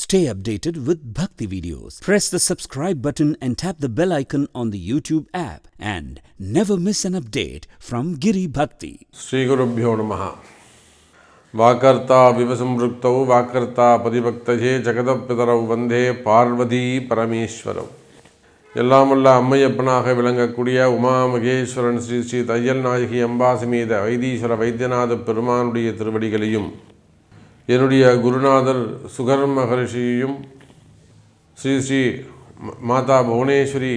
Stay updated with Bhakti videos. Press the subscribe button and tap the bell icon on the YouTube app and never miss an update from Giri Bhakti. Sri Gurubhyo Namaha. Vakarta Vivasamruktau Vakarta Paribhaktaje Jagadappitarau Vande Parvati Parameshwarau. எல்லாம் வல்ல அம்மையப்பனாக விளங்கக்கூடிய உமா மகேஸ்வரன் ஸ்ரீ ஸ்ரீ தையல் நாயகி அம்பாசமேத வைத்தீஸ்வர வைத்தியநாத பெருமானுடைய திருவடிகளையும் என்னுடைய குருநாதர் sugar மகரிஷியையும் Sri Sri மாதா புவனேஸ்வரி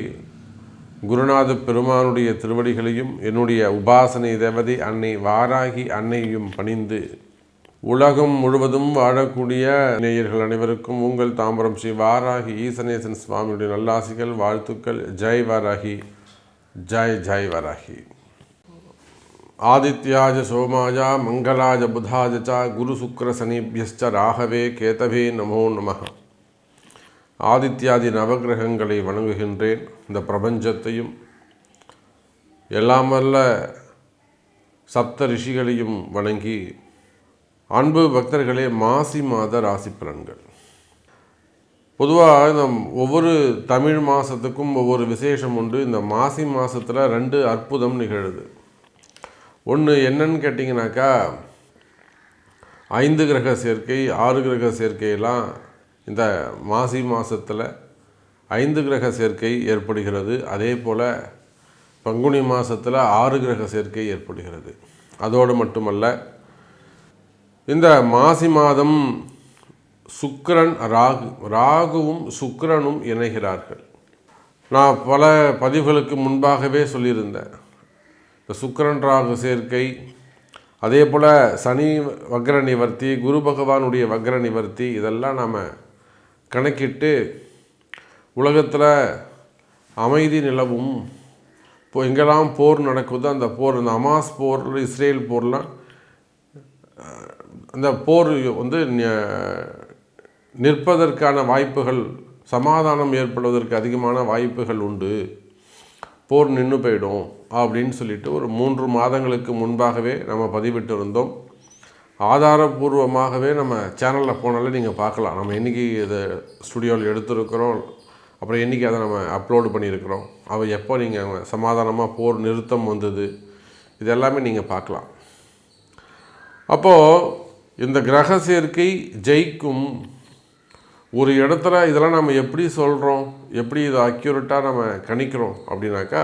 குருநாத பெருமானுடைய திருவடிகளையும் என்னுடைய உபாசனை தேவதை அன்னை வாராகி அன்னையையும் பணிந்து உலகம் முழுவதும் வாழக்கூடிய நேயர்கள் அனைவருக்கும் உங்கள் தாம்பரம் ஸ்ரீ வாராகி ஈசனேசன் சுவாமியுடைய நல்லாசிகள் வாழ்த்துக்கள். ஜெய் வாராகி, ஜெய் ஜெய் வாராகி. ஆதித்யாஜ சோமாஜா மங்களாஜ புதாஜ குரு சுக்ர சனிபியஸ்ச ராகவே கேதவே நமோ நமः. ஆதித்யாதி நவகிரகங்களை வணங்குகின்றேன். இந்த பிரபஞ்சத்தையும் எல்லாம் வல்ல சப்த ரிஷிகளையும் வணங்கி, அன்பு பக்தர்களே, மாசி மாத ராசி பலன்கள். பொதுவாக இந்த ஒவ்வொரு தமிழ் மாதத்துக்கும் ஒவ்வொரு விசேஷம் உண்டு. இந்த மாசி மாதத்தில் 2 அற்புதம் நிகழுது. ஒன்று என்னன்னு கேட்டிங்கனாக்கா, 5 கிரக சேர்க்கை 6 கிரக சேர்க்கையெல்லாம் இந்த மாசி மாதத்தில் 5 கிரக சேர்க்கை ஏற்படுகிறது. அதே போல் பங்குனி மாதத்தில் 6 கிரக சேர்க்கை ஏற்படுகிறது. அதோடு மட்டுமல்ல, இந்த மாசி மாதம் சுக்கிரன் ராகுவும் சுக்கிரனும் இணைகிறார்கள். நான் பல பதிவுகளுக்கு முன்பாகவே சொல்லியிருந்தேன். இந்த சுக்கிரன் ராகு சேர்க்கை, அதே போல் சனி வக்ர நிவர்த்தி, குரு பகவானுடைய வக்ர நிவர்த்தி, இதெல்லாம் நாம் கணக்கிட்டு உலகத்தில் அமைதி நிலவும். இப்போ எங்கெல்லாம் போர் நடக்குதோ அந்த போர், இந்த அமாஸ் போர், இஸ்ரேல் போர்லாம், அந்த போர் நிற்பதற்கான வாய்ப்புகள், சமாதானம் ஏற்படுவதற்கு அதிகமான வாய்ப்புகள் உண்டு, போர் நின்று போயிடும் அப்படின்னு சொல்லிட்டு ஒரு 3 மாதங்களுக்கு முன்பாகவே நம்ம பதிவிட்டு இருந்தோம். ஆதாரபூர்வமாகவே நம்ம சேனலில் போனாலே நீங்கள் பார்க்கலாம். நம்ம என்றைக்கு இதை ஸ்டுடியோவில் எடுத்துருக்கிறோம், அப்புறம் என்றைக்கு அதை நம்ம அப்லோடு பண்ணியிருக்கிறோம், அவள் எப்போ நீங்கள் சமாதானமாக போர் நிறுத்தம் வந்தது, இது எல்லாமே நீங்கள் பார்க்கலாம். அப்போது இந்த கிரக சேர்க்கை ஜெயிக்கும் ஒரு இடத்துல இதெல்லாம் நம்ம எப்படி சொல்கிறோம், எப்படி இதை அக்யூரேட்டாக நம்ம கணிக்கிறோம் அப்படின்னாக்கா,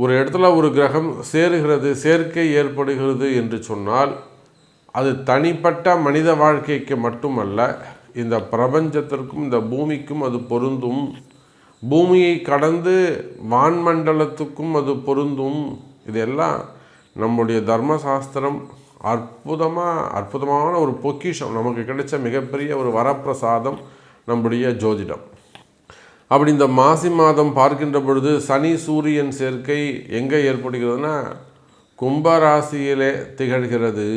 ஒரு இடத்துல ஒரு கிரகம் சேருகிறது, சேர்க்கை ஏற்படுகிறது என்று சொன்னால் அது தனிப்பட்ட மனித வாழ்க்கைக்கு மட்டுமல்ல, இந்த பிரபஞ்சத்திற்கும் இந்த பூமிக்கும் அது பொருந்தும். பூமியை கடந்து வான்மண்டலத்துக்கும் அது பொருந்தும். இதெல்லாம் நம்முடைய தர்மசாஸ்திரம் அற்புதமான ஒரு பொக்கிஷம், நமக்கு கிடைச்ச மிகப்பெரிய ஒரு வரப்பிரசாதம் நம்முடைய ஜோதிடம். அப்படி இந்த மாசி மாதம் பார்க்கின்ற பொழுது சனி சூரியன் சேர்க்கை எங்கே ஏற்படுகிறதுனா கும்பராசியிலே திகழ்கிறது.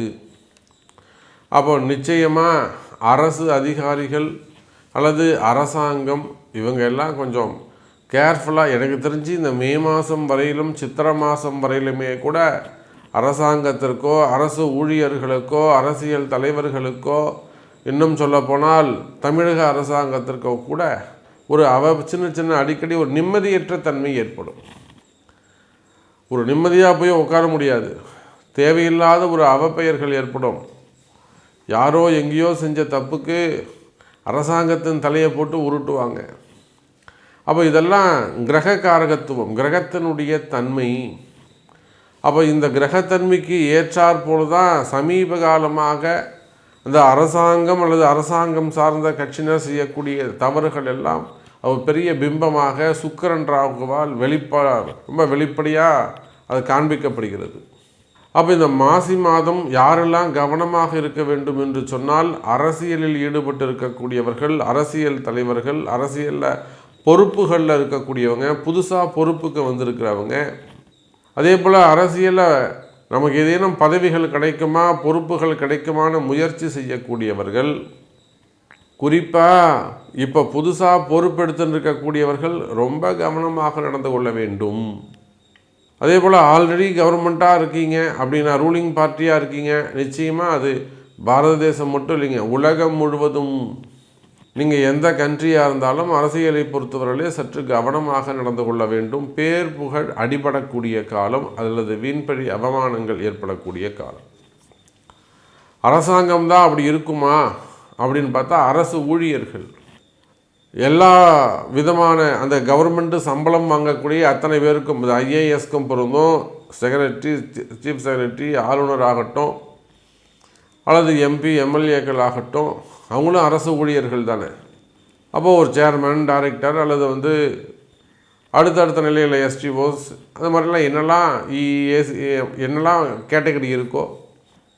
அப்போ நிச்சயமாக அரசு அதிகாரிகள் அல்லது அரசாங்கம் இவங்க எல்லாம் கொஞ்சம் கேர்ஃபுல்லாக, எனக்கு தெரிஞ்சு இந்த மே மாதம் வரையிலும் சித்திரை மாதம் வரையிலுமே கூட அரசாங்கத்திற்கோ அரசு ஊழியர்களுக்கோ அரசியல் தலைவர்களுக்கோ, இன்னும் சொல்லப்போனால் தமிழக அரசாங்கத்திற்கோ கூட ஒரு சின்ன அடிக்கடி ஒரு நிம்மதியற்ற தன்மை ஏற்படும். ஒரு நிம்மதியாக போய் உட்கார முடியாது. தேவையில்லாத ஒரு அவப்பெயர்கள் ஏற்படும். யாரோ எங்கேயோ செஞ்ச தப்புக்கு அரசாங்கத்தின் தலையை போட்டு உருட்டுவாங்க. அப்போ இதெல்லாம் கிரக காரகத்துவம், கிரகத்தினுடைய தன்மை. அப்போ இந்த கிரகத்தன்மைக்கு ஏற்றாற் போல தான் சமீப காலமாக இந்த அரசாங்கம் அல்லது அரசாங்கம் சார்ந்த கட்சியினர் செய்யக்கூடிய தவறுகள் எல்லாம் பெரிய பிம்பமாக சுக்கிரன் ராகுவால் ரொம்ப வெளிப்படையாக அது காண்பிக்கப்படுகிறது. அப்போ இந்த மாசி மாதம் யாரெல்லாம் கவனமாக இருக்க வேண்டும் என்று சொன்னால், அரசியலில் ஈடுபட்டு இருக்கக்கூடியவர்கள், அரசியல் தலைவர்கள், அரசியலில் பொறுப்புகளில் இருக்கக்கூடியவங்க, புதுசாக பொறுப்புக்கு வந்திருக்கிறவங்க, அதே போல் அரசியலில் நமக்கு ஏதேனும் பதவிகள் கிடைக்குமா, பொறுப்புகள் கிடைக்குமான முயற்சி செய்யக்கூடியவர்கள், குறிப்பாக இப்போ புதுசாக பொறுப்பெடுத்துன்னு இருக்கக்கூடியவர்கள் ரொம்ப கவனமாக நடந்து கொள்ள வேண்டும். அதே போல் ஆல்ரெடி கவர்மெண்ட்டாக இருக்கீங்க அப்படின்னா, ரூலிங் பார்ட்டியாக இருக்கீங்க, நிச்சயமாக அது பாரத தேசம் மட்டும் இல்லைங்க, உலகம் முழுவதும் நீங்கள் எந்த கண்ட்ரியாக இருந்தாலும் அரசியலை பொறுத்தவரையிலே சற்று கவனமாக நடந்து கொள்ள வேண்டும். பேர் புகழ் அடிபடக்கூடிய காலம் அல்லது வீண்பழி அவமானங்கள் ஏற்படக்கூடிய காலம். அரசாங்கம் தான் அப்படி இருக்குமா அப்படின்னு பார்த்தா அரசு ஊழியர்கள் எல்லா விதமான அந்த கவர்மெண்ட்டு சம்பளம் வாங்கக்கூடிய அத்தனை பேருக்கும் இது ஐஏஎஸ்க்கும் பொருந்தும், செக்ரட்டரி, சீஃப் செக்ரட்டரி, ஆளுநர் ஆகட்டும் அல்லது எம்பி எம்எல்ஏக்கள் ஆகட்டும், அவங்களும் அரசு ஊழியர்கள் தானே. அப்போது ஒரு சேர்மன், டைரக்டர் அல்லது அடுத்தடுத்த நிலையில் எஸ்டிஓஸ் அது மாதிரிலாம் என்னெல்லாம் கேட்டகரி இருக்கோ,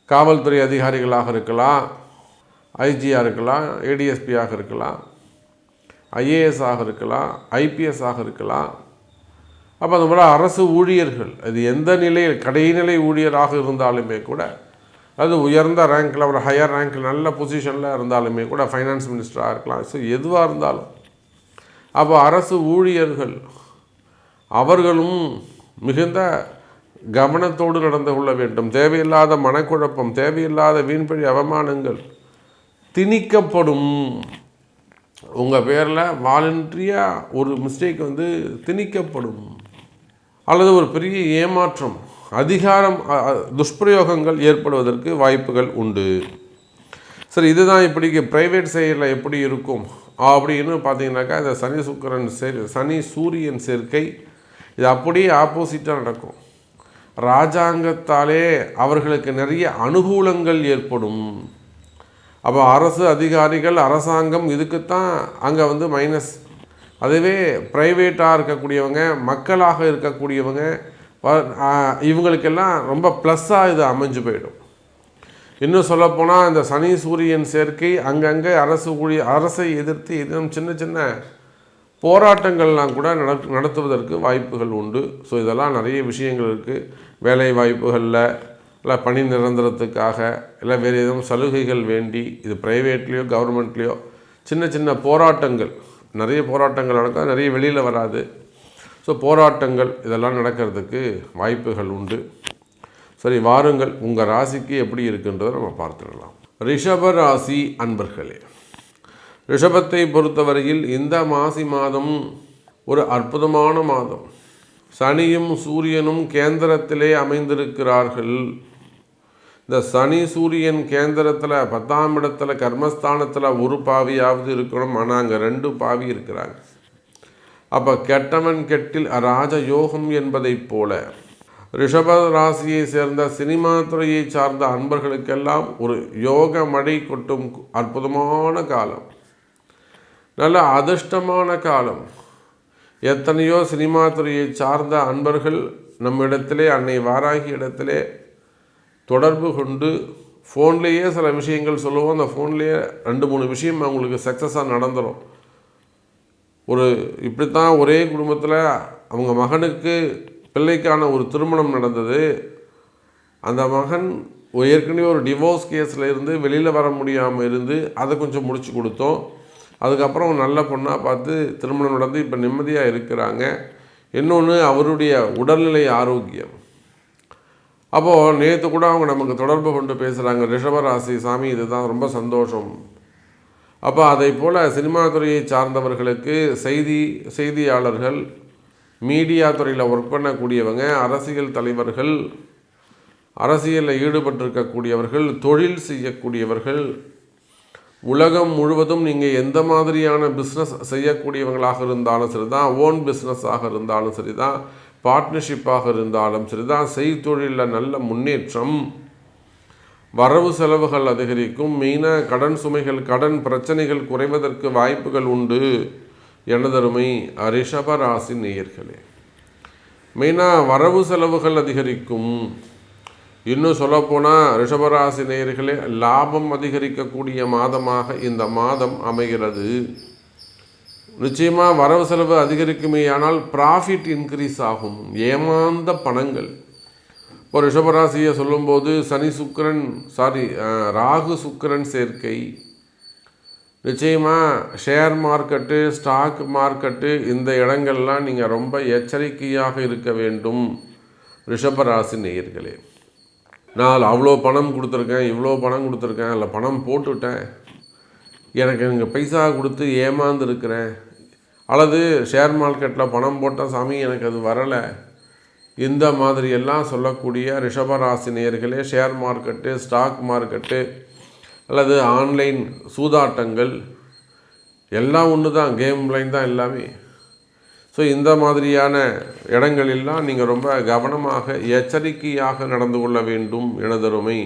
காவல்துறை அதிகாரிகளாக இருக்கலாம், ஐஜியாக இருக்கலாம், ஏடிஎஸ்பியாக இருக்கலாம், ஐஏஎஸ் ஆக இருக்கலாம், ஐபிஎஸ் ஆக இருக்கலாம். அப்போ அந்த மாதிரி அரசு ஊழியர்கள் அது எந்த நிலையில் கடைநிலை ஊழியராக இருந்தாலுமே கூட, அது உயர்ந்த ரேங்கில் ஒரு ஹையர் ரேங்கில் நல்ல பொசிஷனில் இருந்தாலுமே கூட, ஃபைனான்ஸ் மினிஸ்டராக இருக்கலாம், ஸோ எதுவாக இருந்தாலும் அப்போ அரசு ஊழியர்கள் அவர்களும் மிகுந்த கவனத்தோடு நடந்து கொள்ள வேண்டும். தேவையில்லாத மனக்குழப்பம், தேவையில்லாத வீண்பழி அவமானங்கள் திணிக்கப்படும். உங்கள் பேரில் வாலண்டரியாக ஒரு மிஸ்டேக் திணிக்கப்படும் அல்லது ஒரு பெரிய ஏமாற்றம், அதிகாரம் துஷ்பிரயோகங்கள் ஏற்படுவதற்கு வாய்ப்புகள் உண்டு. சரி, இதுதான் இப்படி ப்ரைவேட் சைடில் எப்படி இருக்கும் அப்படின்னு பார்த்தீங்கன்னாக்கா, இந்த சனி சூரியன் சேர்க்கை இது அப்படியே ஆப்போசிட்டாக நடக்கும். ராஜாங்கத்தாலே அவர்களுக்கு நிறைய அனுகூலங்கள் ஏற்படும். அப்போ அரசு அதிகாரிகள், அரசாங்கம் இதுக்குத்தான் அங்கே மைனஸ். அதுவே ப்ரைவேட்டாக இருக்கக்கூடியவங்க, மக்களாக இருக்கக்கூடியவங்க, இவங்களுக்கெல்லாம் ரொம்ப ப்ளஸ்ஸாக இது அமைஞ்சு போயிடும். இன்னும் சொல்லப்போனால் இந்த சனி சூரியன் சேர்க்கை அங்கங்கே அரசை எதிர்த்து இன்னும் சின்ன சின்ன போராட்டங்கள்லாம் கூட நடத்துவதற்கு வாய்ப்புகள் உண்டு. ஸோ இதெல்லாம் நிறைய விஷயங்கள் இருக்குது. வேலை வாய்ப்புகளில் இல்லை பணி நிரந்தரத்துக்காக இல்லை வேறு எதுவும் சலுகைகள் வேண்டி இது ப்ரைவேட்லேயோ கவர்மெண்ட்லேயோ சின்ன சின்ன போராட்டங்கள், நிறைய போராட்டங்கள் நடக்கும், நிறைய வெளியில் வராது. ஸோ போராட்டங்கள் இதெல்லாம் நடக்கிறதுக்கு வாய்ப்புகள் உண்டு. சரி, வாருங்கள் உங்கள் ராசிக்கு எப்படி இருக்குன்றதை நம்ம பார்த்துடலாம். ரிஷப ராசி அன்பர்களே, ரிஷபத்தை பொறுத்தவரையில் இந்த மாதம் ஒரு அற்புதமான மாதம். சனியும் சூரியனும் கேந்திரத்திலே அமைந்திருக்கிறார்கள். இந்த சனி சூரியன் கேந்திரத்தில் 10ஆம் இடத்துல கர்மஸ்தானத்தில் ஒரு பாவியாவது இருக்கணும். ஆனால் அங்கே 2 பாவி இருக்கிறாங்க. அப்போ கெட்டவன் கெட்டில் ராஜயோகம் என்பதைப் போல ரிஷப ராசியை சேர்ந்த சினிமா துறையை சார்ந்த அன்பர்களுக்கெல்லாம் ஒரு யோக மழை கொட்டும் அற்புதமான காலம், நல்ல அதிர்ஷ்டமான காலம். எத்தனையோ சினிமா துறையை சார்ந்த அன்பர்கள் நம்மிடத்திலே, அன்னை வாராகி இடத்திலே தொடர்பு கொண்டு ஃபோன்லேயே சில விஷயங்கள் சொல்லுவோம். அந்த ஃபோன்லேயே 2-3 விஷயம் அவங்களுக்கு சக்ஸஸாக நடந்துடும். இப்படித்தான் ஒரே குடும்பத்தில் அவங்க மகனுக்கு பிள்ளைக்கான ஒரு திருமணம் நடந்தது. அந்த மகன் ஏற்கனவே ஒரு டிவோர்ஸ் கேஸில் இருந்து வெளியில் வர முடியாமல் இருந்து அதை கொஞ்சம் முடிச்சு கொடுத்தோம். அதுக்கப்புறம் நல்ல பொண்ணாக பார்த்து திருமணம் நடந்து இப்போ நிம்மதியாக இருக்கிறாங்க. இன்னொன்று அவருடைய உடல்நிலை ஆரோக்கியம். அப்போது நேற்று கூட அவங்க நமக்கு தொடர்பு கொண்டு பேசுகிறாங்க, ரிஷபராசி சாமி இதுதான் ரொம்ப சந்தோஷம். அப்போ அதை போல் சினிமா துறையை சார்ந்தவர்களுக்கு, செய்தியாளர்கள், மீடியா துறையில் ஒர்க் பண்ணக்கூடியவங்க, அரசியல் தலைவர்கள், அரசியலில் ஈடுபட்டிருக்கக்கூடியவர்கள், தொழில் செய்யக்கூடியவர்கள், உலகம் முழுவதும் நீங்கள் எந்த மாதிரியான பிஸ்னஸ் செய்யக்கூடியவங்களாக இருந்தாலும் சரி தான், ஓன் பிஸ்னஸாக இருந்தாலும் சரி தான், பார்ட்னர்ஷிப்பாக இருந்தாலும் சரி தான், செய்தொழிலில் நல்ல முன்னேற்றம், வரவு செலவுகள் அதிகரிக்கும். மெயினாக கடன் சுமைகள், கடன் பிரச்சனைகள் குறைவதற்கு வாய்ப்புகள் உண்டு. எனதருமை ரிஷபராசி நேயர்களே, மெயினாக வரவு செலவுகள் அதிகரிக்கும். இன்னும் சொல்லப்போனால் ரிஷபராசி நேயர்களே, லாபம் அதிகரிக்கக்கூடிய மாதமாக இந்த மாதம் அமைகிறது. நிச்சயமாக வரவு செலவு அதிகரிக்குமே, ஆனால் ப்ராஃபிட் இன்க்ரீஸ் ஆகும். ஏமாந்த பணங்கள் இப்போ ரிஷபராசியை சொல்லும்போது ராகு சுக்கிரன் சேர்க்கை, நிச்சயமாக ஷேர் மார்க்கெட்டு, ஸ்டாக் மார்க்கெட்டு, இந்த இடங்கள்லாம் நீங்கள் ரொம்ப எச்சரிக்கையாக இருக்க வேண்டும். ரிஷபராசி நேயர்களே, நான் அவ்வளோ பணம் கொடுத்துருக்கேன், இவ்வளோ பணம் கொடுத்துருக்கேன், இல்லை பணம் போட்டுவிட்டேன், எனக்கு இங்கே பைசா கொடுத்து ஏமாந்துருக்கிறேன், அல்லது ஷேர் மார்க்கெட்டில் பணம் போட்டால் சாமி எனக்கு அது வரலை, இந்த மாதிரியெல்லாம் சொல்லக்கூடிய ரிஷபராசி நேயர்களே, ஷேர் மார்க்கெட்டு, ஸ்டாக் மார்க்கெட்டு அல்லது ஆன்லைன் சூதாட்டங்கள் எல்லாம் ஒன்று தான், கேம் லைன் தான் எல்லாமே. ஸோ இந்த மாதிரியான இடங்களெல்லாம் நீங்கள் ரொம்ப கவனமாக எச்சரிக்கையாக நடந்து கொள்ள வேண்டும் எனதருமை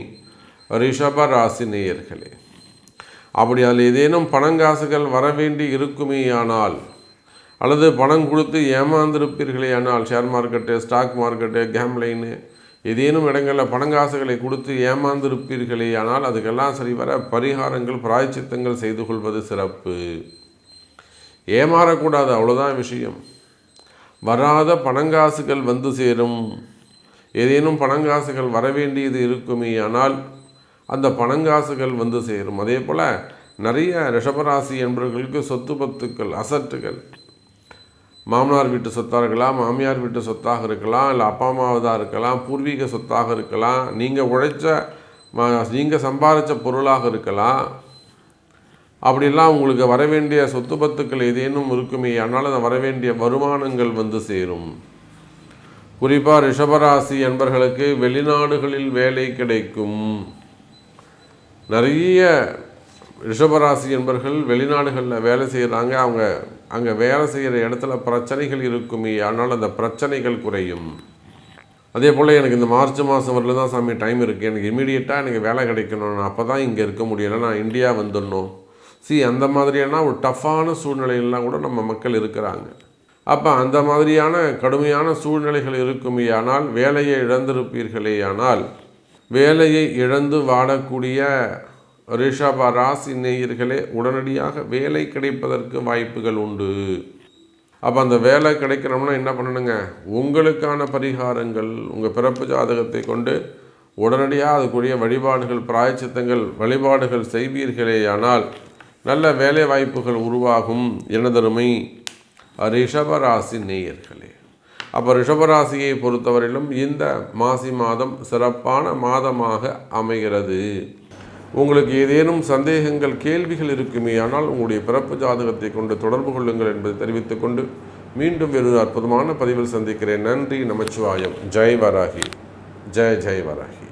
ரிஷபராசி நேயர்களே. அப்படி அதில் ஏதேனும் பணங்காசுகள் வர வேண்டி இருக்குமேயானால், அல்லது பணம் கொடுத்து ஏமாந்திருப்பீர்களே ஆனால், share market, stock market, game line ஏதேனும் இடங்களில் பணங்காசுகளை கொடுத்து ஏமாந்திருப்பீர்களே ஆனால், அதுக்கெல்லாம் சரிவர பரிகாரங்கள் பிராயச்சித்தங்கள் செய்து கொள்வது சிறப்பு. ஏமாறக்கூடாது, அவ்வளோதான் விஷயம். வராத பணங்காசுகள் வந்து சேரும். ஏதேனும் பணங்காசுகள் வரவேண்டியது இருக்குமே ஆனால் அந்த பணங்காசுகள் வந்து சேரும். அதே போல் நிறைய ரிஷபராசி என்பவர்களுக்கு சொத்து பத்துக்கள், அசட்டுகள், மாமனார் வீட்டு சொத்தாக இருக்கலாம், மாமியார் வீட்டு சொத்தாக இருக்கலாம், இல்லை அப்பா அம்மாவதாக இருக்கலாம், பூர்வீக சொத்தாக இருக்கலாம், நீங்கள் சம்பாதிச்ச பொருளாக இருக்கலாம். அப்படிலாம் உங்களுக்கு வரவேண்டிய சொத்து பத்துக்கள் ஏதேனும் இருக்குமே ஆனால் அந்த வரவேண்டிய வருமானங்கள் வந்து சேரும். குறிப்பாக ரிஷபராசி என்பவர்களுக்கு வெளிநாடுகளில் வேலை கிடைக்கும். நிறைய ரிஷபராசி என்பவர்கள் வெளிநாடுகளில் வேலை செய்கிறாங்க. அவங்க அங்கே வேலை செய்கிற இடத்துல பிரச்சனைகள் இருக்குமே ஆனால் அந்த பிரச்சனைகள் குறையும். அதே போல் எனக்கு இந்த மார்ச் மாதம் வரல தான் சாமி டைம் இருக்குது, எனக்கு இமீடியட்டாக எனக்கு வேலை கிடைக்கணும், நான் அப்போ தான் இங்கே இருக்க முடியலை, நான் இந்தியா வந்துடணும். அந்த மாதிரியான ஒரு டஃப்பான சூழ்நிலையெல்லாம் கூட நம்ம மக்கள் இருக்கிறாங்க. அப்போ அந்த மாதிரியான கடுமையான சூழ்நிலைகள் இருக்குமே ஆனால், வேலையை இழந்திருப்பீர்களே ஆனால், வேலையை இழந்து வாடக்கூடிய ரிஷப ராசி நேயர்களே உடனடியாக வேலை கிடைப்பதற்கு வாய்ப்புகள் உண்டு. அப்போ அந்த வேலை கிடைக்கணும்னா என்ன பண்ணணுங்க? உங்களுக்கான பரிகாரங்கள் உங்கள் பிறப்பு ஜாதகத்தை கொண்டு உடனடியாக அதுக்குரிய வழிபாடுகள், பிராயச்சித்தங்கள், வழிபாடுகள் செய்வீர்களே ஆனால் நல்ல வேலை வாய்ப்புகள் உருவாகும் எனதருமை ரிஷபராசி நேயர்களே. அப்போ ரிஷபராசியை பொறுத்தவரையிலும் இந்த மாசி மாதம் சிறப்பான மாதமாக அமைகிறது. உங்களுக்கு ஏதேனும் சந்தேகங்கள், கேள்விகள் இருக்குமே ஆனால் உங்களுடைய பிறப்பு ஜாதகத்தை கொண்டு தொடர்பு கொள்ளுங்கள் என்பதை தெரிவித்துக் கொண்டு மீண்டும் வேறு அற்புதமான பதிவில் சந்திக்கிறேன். நன்றி, நமச்சிவாயம். ஜெய் வராகி, ஜெய் ஜெய் வராகி.